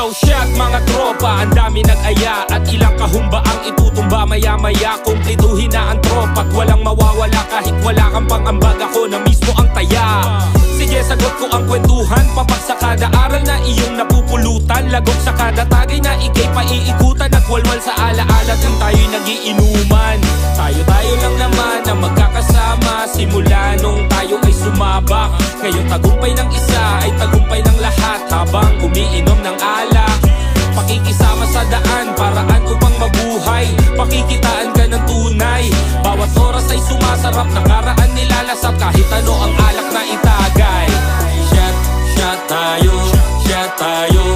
Yo, shot mga tropa, ang dami nag-aya at ilang kahumba ang itutumba maya-maya. Kumplituhin na ang tropa at walang mawawala kahit wala kang pang-ambag. Ako na mismo ang taya. Sige, sagot ko ang kwentuhan, papak sa kada aral na iyong napupulutan. Lagok sa kada tagay na ikay paiikutan at walwal sa alaala kung tayo'y nagiinuman. Tayo-tayo lang naman na magkakasama simula nung tayo ay sumabak. Ngayon tagumpay ng isa ay tagumpay ng lahat habang umiinom ng alak. Pakikisama sa daan, paraan upang mabuhay. Pakikitaan ka ng tunay. Bawat oras ay sumasarap, nakaraan nilalasap kahit ano ang alak na itagay. Shot, shot tayo, shot tayo.